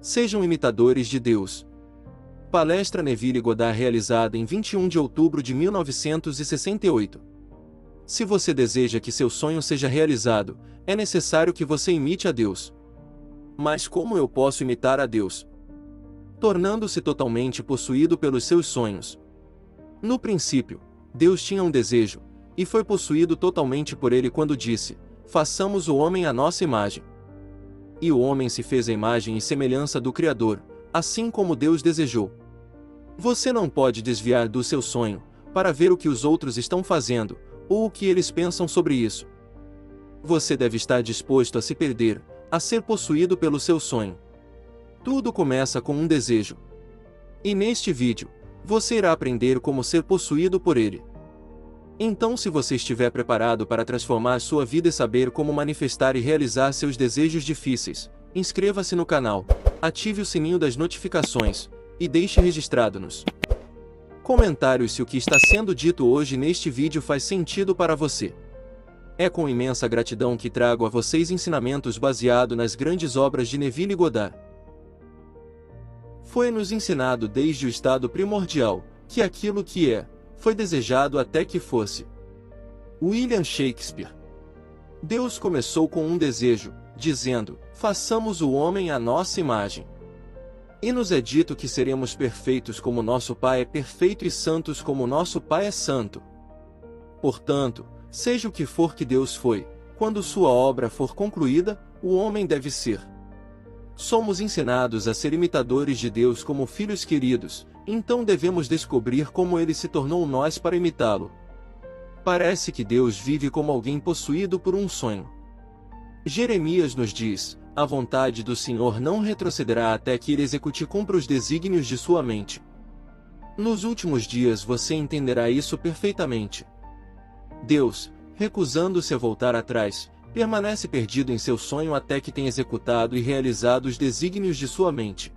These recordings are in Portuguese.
Sejam imitadores de Deus. Palestra Neville Goddard realizada em 21 de outubro de 1968. Se você deseja que seu sonho seja realizado, é necessário que você imite a Deus. Mas como eu posso imitar a Deus? Tornando-se totalmente possuído pelos seus sonhos. No princípio, Deus tinha um desejo, e foi possuído totalmente por ele quando disse: façamos o homem à nossa imagem. E o homem se fez à imagem e semelhança do Criador, assim como Deus desejou. Você não pode desviar do seu sonho, para ver o que os outros estão fazendo, ou o que eles pensam sobre isso. Você deve estar disposto a se perder, a ser possuído pelo seu sonho. Tudo começa com um desejo. E neste vídeo, você irá aprender como ser possuído por ele. Então, se você estiver preparado para transformar sua vida e saber como manifestar e realizar seus desejos difíceis, inscreva-se no canal, ative o sininho das notificações, e deixe registrado nos comentários se o que está sendo dito hoje neste vídeo faz sentido para você. É com imensa gratidão que trago a vocês ensinamentos baseados nas grandes obras de Neville Goddard. Foi-nos ensinado desde o estado primordial, que aquilo que é, foi desejado até que fosse. William Shakespeare. Deus começou com um desejo, dizendo: façamos o homem à nossa imagem. E nos é dito que seremos perfeitos como nosso Pai é perfeito e santos como nosso Pai é santo. Portanto, seja o que for que Deus foi, quando sua obra for concluída, o homem deve ser. Somos ensinados a ser imitadores de Deus como filhos queridos, então devemos descobrir como ele se tornou nós para imitá-lo. Parece que Deus vive como alguém possuído por um sonho. Jeremias nos diz: a vontade do Senhor não retrocederá até que ele execute e cumpra os desígnios de sua mente. Nos últimos dias você entenderá isso perfeitamente. Deus, recusando-se a voltar atrás, permanece perdido em seu sonho até que tenha executado e realizado os desígnios de sua mente.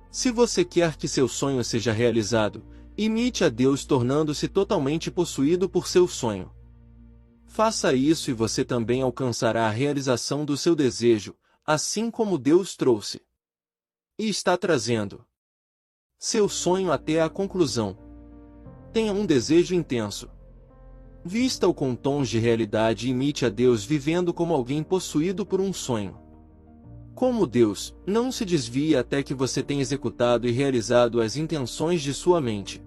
Se você quer que seu sonho seja realizado, imite a Deus tornando-se totalmente possuído por seu sonho. Faça isso e você também alcançará a realização do seu desejo, assim como Deus trouxe e está trazendo seu sonho até a conclusão. Tenha um desejo intenso. Vista-o com tons de realidade e imite a Deus vivendo como alguém possuído por um sonho. Como Deus, não se desvie até que você tenha executado e realizado as intenções de sua mente.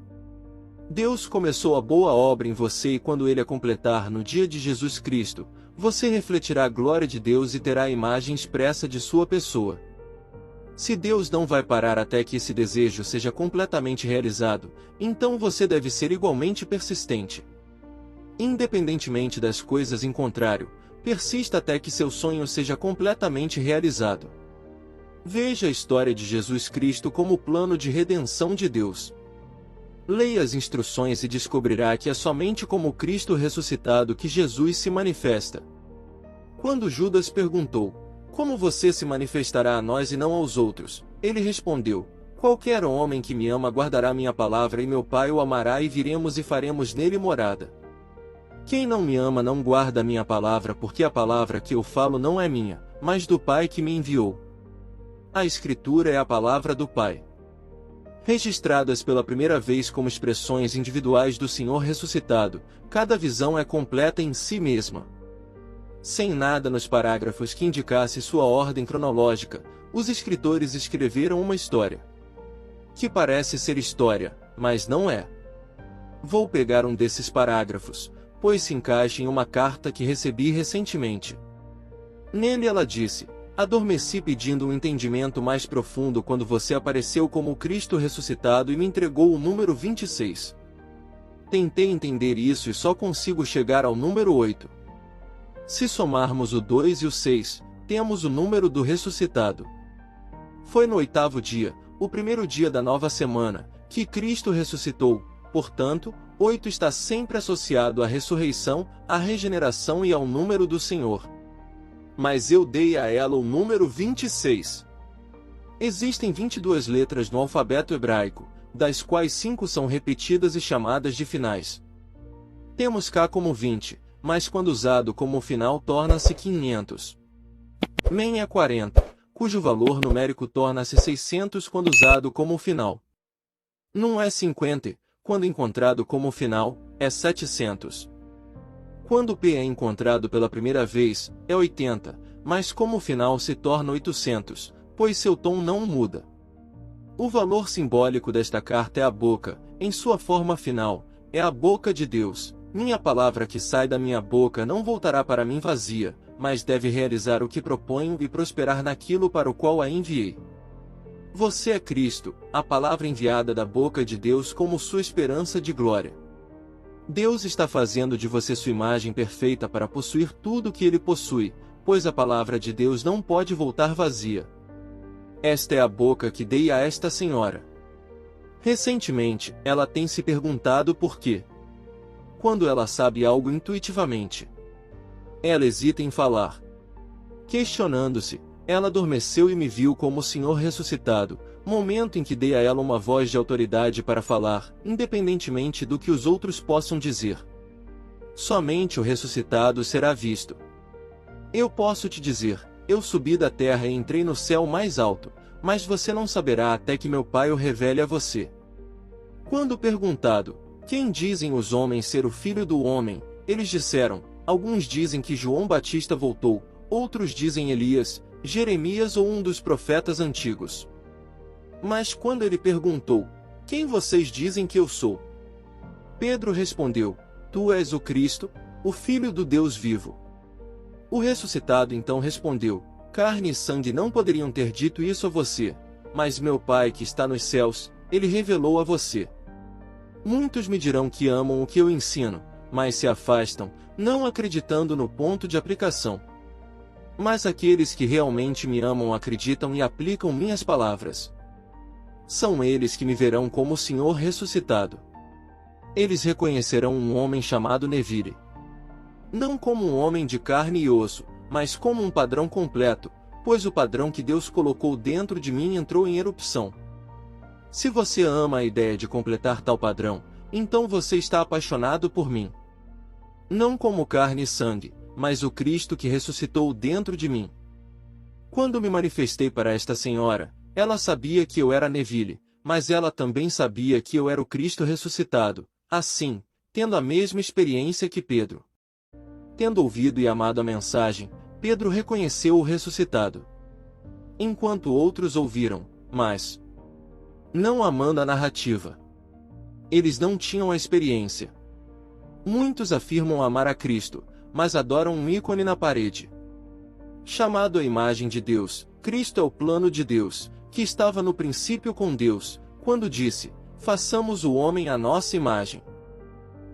Deus começou a boa obra em você e quando ele a completar no dia de Jesus Cristo, você refletirá a glória de Deus e terá a imagem expressa de sua pessoa. Se Deus não vai parar até que esse desejo seja completamente realizado, então você deve ser igualmente persistente. Independentemente das coisas em contrário, persista até que seu sonho seja completamente realizado. Veja a história de Jesus Cristo como o plano de redenção de Deus. Leia as instruções e descobrirá que é somente como Cristo ressuscitado que Jesus se manifesta. Quando Judas perguntou: como você se manifestará a nós e não aos outros? Ele respondeu: qualquer homem que me ama guardará minha palavra e meu Pai o amará e viremos e faremos nele morada. Quem não me ama não guarda a minha palavra, porque a palavra que eu falo não é minha, mas do Pai que me enviou. A Escritura é a palavra do Pai. Registradas pela primeira vez como expressões individuais do Senhor ressuscitado, cada visão é completa em si mesma. Sem nada nos parágrafos que indicasse sua ordem cronológica, os escritores escreveram uma história que parece ser história, mas não é. Vou pegar um desses parágrafos, pois se encaixa em uma carta que recebi recentemente. Nele ela disse: adormeci pedindo um entendimento mais profundo quando você apareceu como o Cristo ressuscitado e me entregou o número 26. Tentei entender isso e só consigo chegar ao número 8. Se somarmos o 2 e o 6, temos o número do ressuscitado. Foi no 8º dia, o primeiro dia da nova semana, que Cristo ressuscitou. Portanto, 8 está sempre associado à ressurreição, à regeneração e ao número do Senhor. Mas eu dei a ela o número 26. Existem 22 letras no alfabeto hebraico, das quais 5 são repetidas e chamadas de finais. Temos cá como 20, mas quando usado como final torna-se 500. Men é 40, cujo valor numérico torna-se 600 quando usado como final. Não é 50, quando encontrado como final, é 700. Quando P é encontrado pela primeira vez, é 80, mas como final se torna 800, pois seu tom não muda. O valor simbólico desta carta é a boca, em sua forma final, é a boca de Deus. Minha palavra que sai da minha boca não voltará para mim vazia, mas deve realizar o que proponho e prosperar naquilo para o qual a enviei. Você é Cristo, a palavra enviada da boca de Deus como sua esperança de glória. Deus está fazendo de você sua imagem perfeita para possuir tudo o que ele possui, pois a palavra de Deus não pode voltar vazia. Esta é a boca que dei a esta senhora. Recentemente, ela tem se perguntado por quê. Quando ela sabe algo intuitivamente, ela hesita em falar. Questionando-se, ela adormeceu e me viu como o Senhor ressuscitado, momento em que dei a ela uma voz de autoridade para falar, independentemente do que os outros possam dizer. Somente o ressuscitado será visto. Eu posso te dizer, eu subi da terra e entrei no céu mais alto, mas você não saberá até que meu Pai o revele a você. Quando perguntado, quem dizem os homens ser o Filho do Homem, eles disseram, alguns dizem que João Batista voltou, outros dizem Elias, Jeremias ou um dos profetas antigos. Mas quando ele perguntou, quem vocês dizem que eu sou? Pedro respondeu, tu és o Cristo, o Filho do Deus vivo. O ressuscitado então respondeu, carne e sangue não poderiam ter dito isso a você, mas meu Pai que está nos céus, ele revelou a você. Muitos me dirão que amam o que eu ensino, mas se afastam, não acreditando no ponto de aplicação. Mas aqueles que realmente me amam acreditam e aplicam minhas palavras. São eles que me verão como o Senhor ressuscitado. Eles reconhecerão um homem chamado Neville. Não como um homem de carne e osso, mas como um padrão completo, pois o padrão que Deus colocou dentro de mim entrou em erupção. Se você ama a ideia de completar tal padrão, então você está apaixonado por mim. Não como carne e sangue, mas o Cristo que ressuscitou dentro de mim. Quando me manifestei para esta senhora, ela sabia que eu era Neville, mas ela também sabia que eu era o Cristo ressuscitado, assim, tendo a mesma experiência que Pedro. Tendo ouvido e amado a mensagem, Pedro reconheceu o ressuscitado. Enquanto outros ouviram, mas não amando a narrativa. Eles não tinham a experiência. Muitos afirmam amar a Cristo, mas adoram um ícone na parede. Chamado a imagem de Deus, Cristo é o plano de Deus, que estava no princípio com Deus, quando disse, façamos o homem à nossa imagem.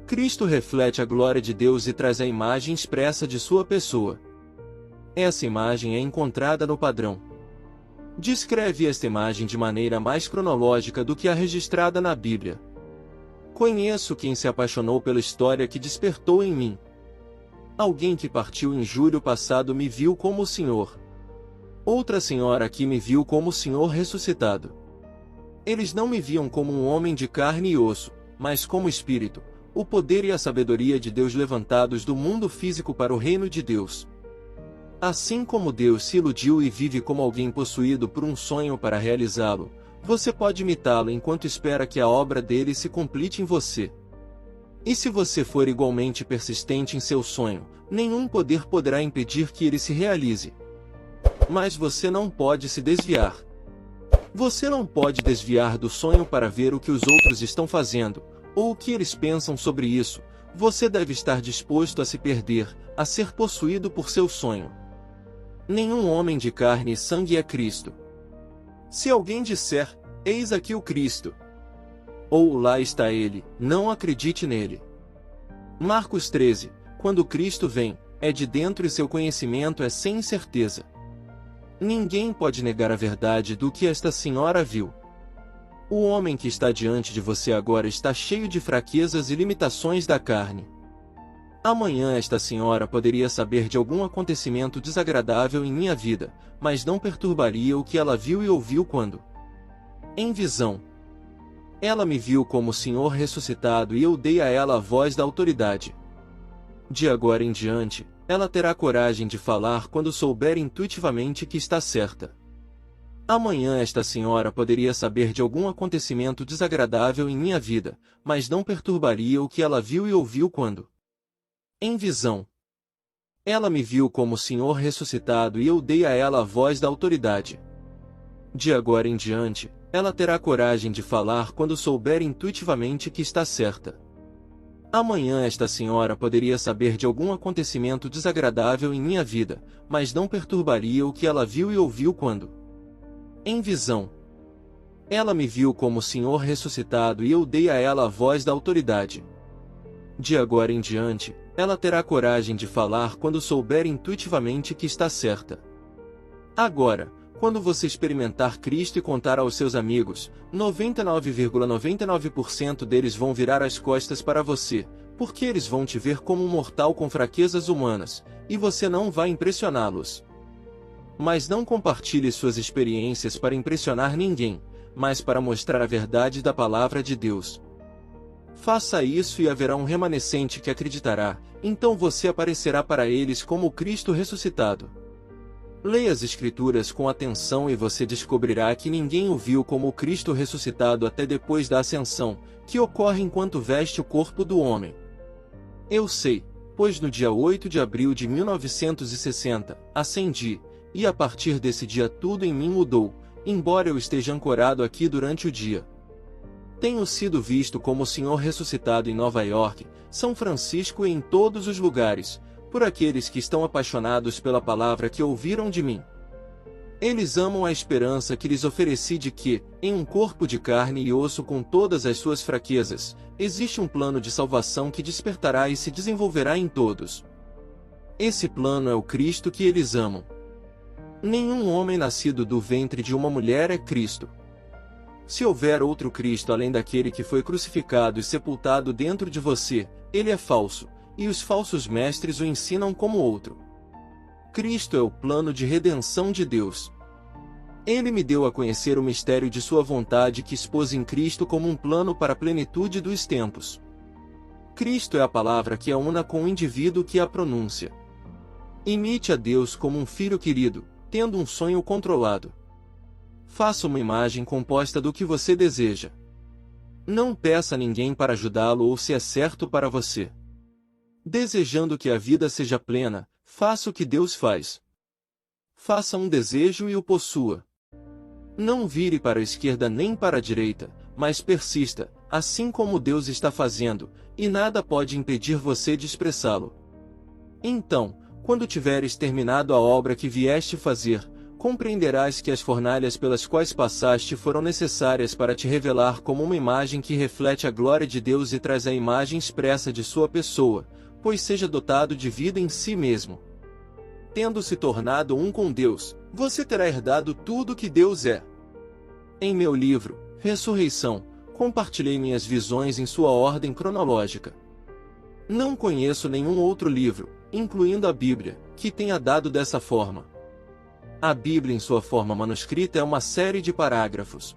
Cristo reflete a glória de Deus e traz a imagem expressa de sua pessoa. Essa imagem é encontrada no padrão. Descreve esta imagem de maneira mais cronológica do que a registrada na Bíblia. Conheço quem se apaixonou pela história que despertou em mim. Alguém que partiu em julho passado me viu como o Senhor. Outra senhora aqui me viu como o Senhor ressuscitado. Eles não me viam como um homem de carne e osso, mas como espírito, o poder e a sabedoria de Deus levantados do mundo físico para o reino de Deus. Assim como Deus se iludiu e vive como alguém possuído por um sonho para realizá-lo, você pode imitá-lo enquanto espera que a obra dele se complete em você. E se você for igualmente persistente em seu sonho, nenhum poder poderá impedir que ele se realize. Mas você não pode se desviar. Você não pode desviar do sonho para ver o que os outros estão fazendo, ou o que eles pensam sobre isso. Você deve estar disposto a se perder, a ser possuído por seu sonho. Nenhum homem de carne e sangue é Cristo. Se alguém disser, eis aqui o Cristo, ou lá está ele, não acredite nele. Marcos 13, quando Cristo vem, é de dentro e seu conhecimento é sem certeza. Ninguém pode negar a verdade do que esta senhora viu. O homem que está diante de você agora está cheio de fraquezas e limitações da carne. Amanhã esta senhora poderia saber de algum acontecimento desagradável em minha vida, mas não perturbaria o que ela viu e ouviu quando, em visão, ela me viu como o Senhor ressuscitado e eu dei a ela a voz da autoridade. De agora em diante, ela terá coragem de falar quando souber intuitivamente que está certa. Amanhã esta senhora poderia saber de algum acontecimento desagradável em minha vida, mas não perturbaria o que ela viu e ouviu quando, em visão, ela me viu como o Senhor ressuscitado e eu dei a ela a voz da autoridade. De agora em diante, ela terá coragem de falar quando souber intuitivamente que está certa. Amanhã esta senhora poderia saber de algum acontecimento desagradável em minha vida, mas não perturbaria o que ela viu e ouviu quando, em visão, ela me viu como o Senhor ressuscitado e eu dei a ela a voz da autoridade. De agora em diante, ela terá coragem de falar quando souber intuitivamente que está certa. Agora, quando você experimentar Cristo e contar aos seus amigos, 99,99% deles vão virar as costas para você, porque eles vão te ver como um mortal com fraquezas humanas, e você não vai impressioná-los. Mas não compartilhe suas experiências para impressionar ninguém, mas para mostrar a verdade da palavra de Deus. Faça isso e haverá um remanescente que acreditará, então você aparecerá para eles como o Cristo ressuscitado. Leia as Escrituras com atenção e você descobrirá que ninguém o viu como o Cristo ressuscitado até depois da ascensão, que ocorre enquanto veste o corpo do homem. Eu sei, pois no dia 8 de abril de 1960, ascendi, e a partir desse dia tudo em mim mudou, embora eu esteja ancorado aqui durante o dia. Tenho sido visto como o Senhor ressuscitado em Nova York, São Francisco e em todos os lugares, por aqueles que estão apaixonados pela palavra que ouviram de mim. Eles amam a esperança que lhes ofereci de que, em um corpo de carne e osso com todas as suas fraquezas, existe um plano de salvação que despertará e se desenvolverá em todos. Esse plano é o Cristo que eles amam. Nenhum homem nascido do ventre de uma mulher é Cristo. Se houver outro Cristo além daquele que foi crucificado e sepultado dentro de você, ele é falso, e os falsos mestres o ensinam como outro. Cristo é o plano de redenção de Deus. Ele me deu a conhecer o mistério de sua vontade que expôs em Cristo como um plano para a plenitude dos tempos. Cristo é a palavra que é una com o indivíduo que a pronuncia. Imite a Deus como um filho querido, tendo um sonho controlado. Faça uma imagem composta do que você deseja. Não peça a ninguém para ajudá-lo ou se é certo para você. Desejando que a vida seja plena, faça o que Deus faz. Faça um desejo e o possua. Não vire para a esquerda nem para a direita, mas persista, assim como Deus está fazendo, e nada pode impedir você de expressá-lo. Então, quando tiveres terminado a obra que vieste fazer, compreenderás que as fornalhas pelas quais passaste foram necessárias para te revelar como uma imagem que reflete a glória de Deus e traz a imagem expressa de sua pessoa, pois seja dotado de vida em si mesmo. Tendo se tornado um com Deus, você terá herdado tudo que Deus é. Em meu livro, Ressurreição, compartilhei minhas visões em sua ordem cronológica. Não conheço nenhum outro livro, incluindo a Bíblia, que tenha dado dessa forma. A Bíblia em sua forma manuscrita é uma série de parágrafos.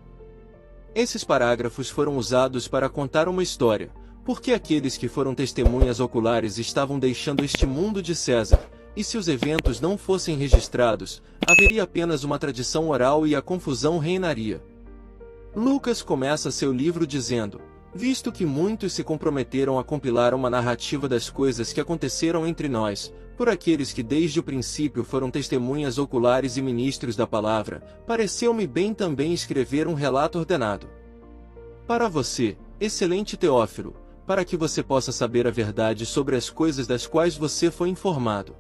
Esses parágrafos foram usados para contar uma história, porque aqueles que foram testemunhas oculares estavam deixando este mundo de César, e se os eventos não fossem registrados, haveria apenas uma tradição oral e a confusão reinaria. Lucas começa seu livro dizendo: visto que muitos se comprometeram a compilar uma narrativa das coisas que aconteceram entre nós, por aqueles que desde o princípio foram testemunhas oculares e ministros da palavra, pareceu-me bem também escrever um relato ordenado. Para você, excelente Teófilo, para que você possa saber a verdade sobre as coisas das quais você foi informado.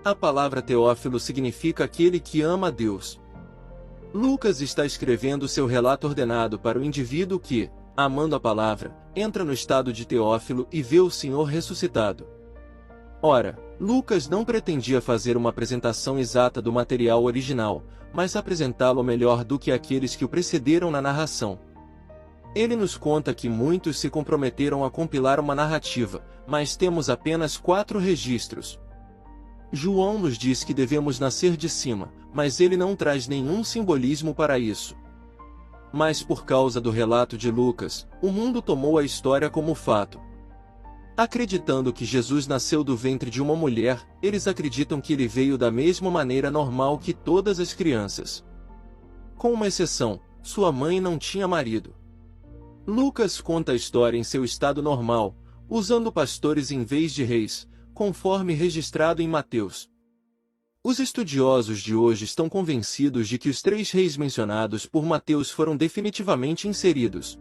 A palavra Teófilo significa aquele que ama a Deus. Lucas está escrevendo seu relato ordenado para o indivíduo que, amando a palavra, entra no estado de Teófilo e vê o Senhor ressuscitado. Ora, Lucas não pretendia fazer uma apresentação exata do material original, mas apresentá-lo melhor do que aqueles que o precederam na narração. Ele nos conta que muitos se comprometeram a compilar uma narrativa, mas temos apenas 4 registros. João nos diz que devemos nascer de cima, mas ele não traz nenhum simbolismo para isso. Mas por causa do relato de Lucas, o mundo tomou a história como fato. Acreditando que Jesus nasceu do ventre de uma mulher, eles acreditam que ele veio da mesma maneira normal que todas as crianças. Com uma exceção, sua mãe não tinha marido. Lucas conta a história em seu estado normal, usando pastores em vez de reis, conforme registrado em Mateus. Os estudiosos de hoje estão convencidos de que os 3 reis mencionados por Mateus foram definitivamente inseridos.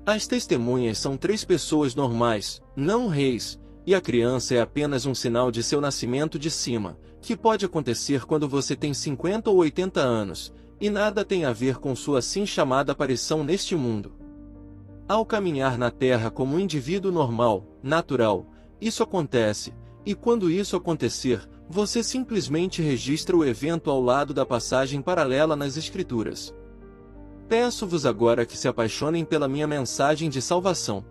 As testemunhas são 3 pessoas normais, não reis, e a criança é apenas um sinal de seu nascimento de cima, que pode acontecer quando você tem 50 ou 80 anos, e nada tem a ver com sua assim chamada aparição neste mundo. Ao caminhar na Terra como um indivíduo normal, natural, isso acontece, e quando isso acontecer, você simplesmente registra o evento ao lado da passagem paralela nas Escrituras. Peço-vos agora que se apaixonem pela minha mensagem de salvação.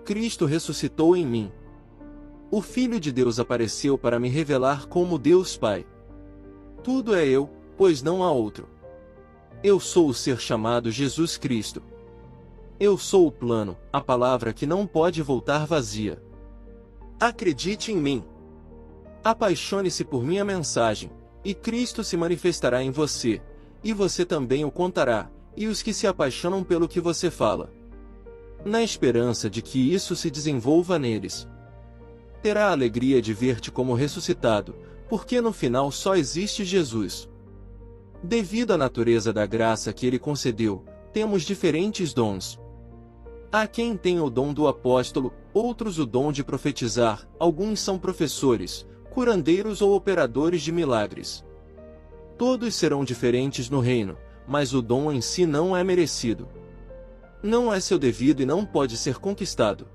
Cristo ressuscitou em mim. O Filho de Deus apareceu para me revelar como Deus Pai. Tudo é eu, pois não há outro. Eu sou o ser chamado Jesus Cristo. Eu sou o plano, a palavra que não pode voltar vazia. Acredite em mim. Apaixone-se por minha mensagem, e Cristo se manifestará em você, e você também o contará, e os que se apaixonam pelo que você fala. Na esperança de que isso se desenvolva neles. Terá a alegria de ver-te como ressuscitado, porque no final só existe Jesus. Devido à natureza da graça que ele concedeu, temos diferentes dons. Há quem tem o dom do apóstolo, outros o dom de profetizar, alguns são professores, curandeiros ou operadores de milagres. Todos serão diferentes no reino, mas o dom em si não é merecido. Não é seu devido e não pode ser conquistado.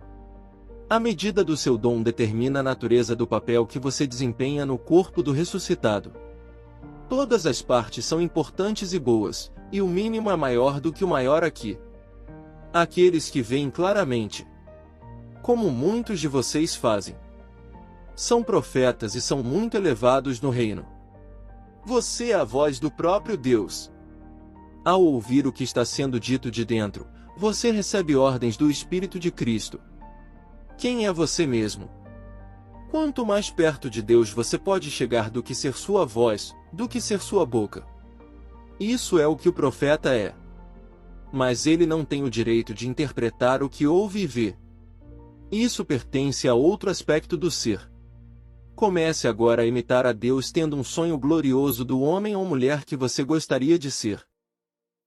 A medida do seu dom determina a natureza do papel que você desempenha no corpo do ressuscitado. Todas as partes são importantes e boas, e o mínimo é maior do que o maior aqui. Aqueles que veem claramente, como muitos de vocês fazem, são profetas e são muito elevados no reino. Você é a voz do próprio Deus. Ao ouvir o que está sendo dito de dentro, você recebe ordens do Espírito de Cristo. Quem é você mesmo? Quanto mais perto de Deus você pode chegar do que ser sua voz, do que ser sua boca. Isso é o que o profeta é. Mas ele não tem o direito de interpretar o que ouve e vê. Isso pertence a outro aspecto do ser. Comece agora a imitar a Deus tendo um sonho glorioso do homem ou mulher que você gostaria de ser.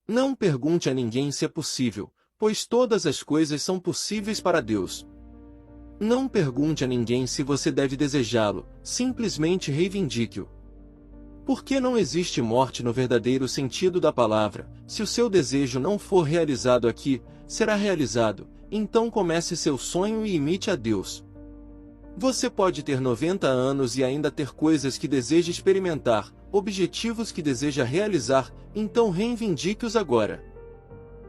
Não pergunte a ninguém se é possível, pois todas as coisas são possíveis para Deus. Não pergunte a ninguém se você deve desejá-lo, simplesmente reivindique-o. Porque não existe morte no verdadeiro sentido da palavra. Se o seu desejo não for realizado aqui, será realizado, então comece seu sonho e imite a Deus. Você pode ter 90 anos e ainda ter coisas que deseja experimentar, objetivos que deseja realizar, então reivindique-os agora.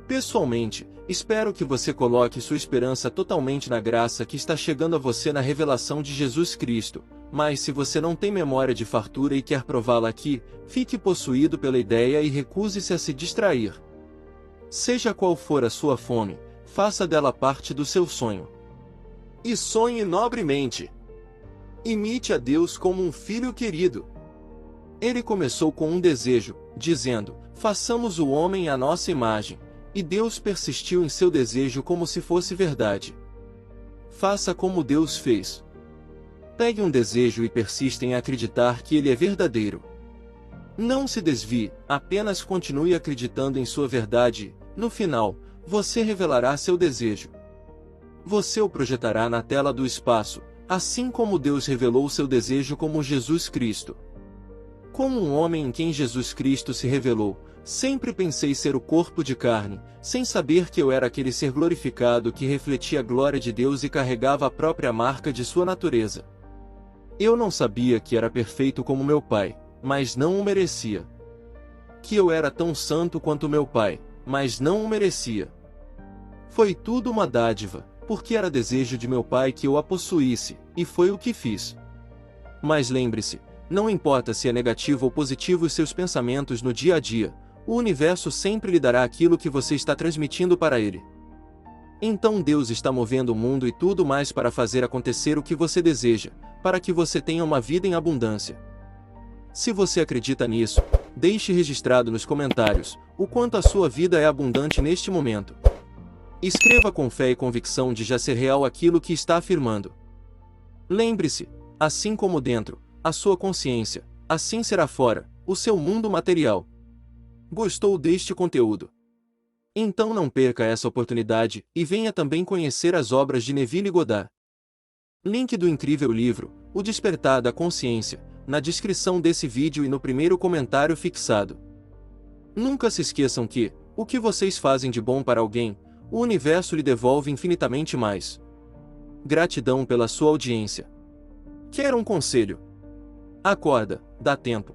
Pessoalmente, espero que você coloque sua esperança totalmente na graça que está chegando a você na revelação de Jesus Cristo, mas se você não tem memória de fartura e quer prová-la aqui, fique possuído pela ideia e recuse-se a se distrair. Seja qual for a sua fome, faça dela parte do seu sonho. E sonhe nobremente. Imite a Deus como um filho querido. Ele começou com um desejo, dizendo, façamos o homem à nossa imagem, e Deus persistiu em seu desejo como se fosse verdade. Faça como Deus fez. Pegue um desejo e persista em acreditar que ele é verdadeiro. Não se desvie, apenas continue acreditando em sua verdade, no final, você revelará seu desejo. Você o projetará na tela do espaço, assim como Deus revelou seu desejo como Jesus Cristo. Como um homem em quem Jesus Cristo se revelou, sempre pensei ser o corpo de carne, sem saber que eu era aquele ser glorificado que refletia a glória de Deus e carregava a própria marca de sua natureza. Eu não sabia que era perfeito como meu pai, mas não o merecia. Que eu era tão santo quanto meu pai, mas não o merecia. Foi tudo uma dádiva, porque era desejo de meu pai que eu a possuísse, e foi o que fiz. Mas lembre-se, não importa se é negativo ou positivo os seus pensamentos no dia a dia, o universo sempre lhe dará aquilo que você está transmitindo para ele. Então Deus está movendo o mundo e tudo mais para fazer acontecer o que você deseja, para que você tenha uma vida em abundância. Se você acredita nisso, Deixe registrado nos comentários o quanto a sua vida é abundante neste momento. Escreva com fé e convicção de já ser real aquilo que está afirmando. Lembre-se, assim como dentro, a sua consciência, assim será fora, o seu mundo material. Gostou deste conteúdo? Então não perca essa oportunidade e venha também conhecer as obras de Neville Goddard. Link do incrível livro, O Despertar da Consciência, na descrição desse vídeo e no primeiro comentário fixado. Nunca se esqueçam que, o que vocês fazem de bom para alguém, o universo lhe devolve infinitamente mais. Gratidão pela sua audiência. Quer um conselho? Acorda, dá tempo.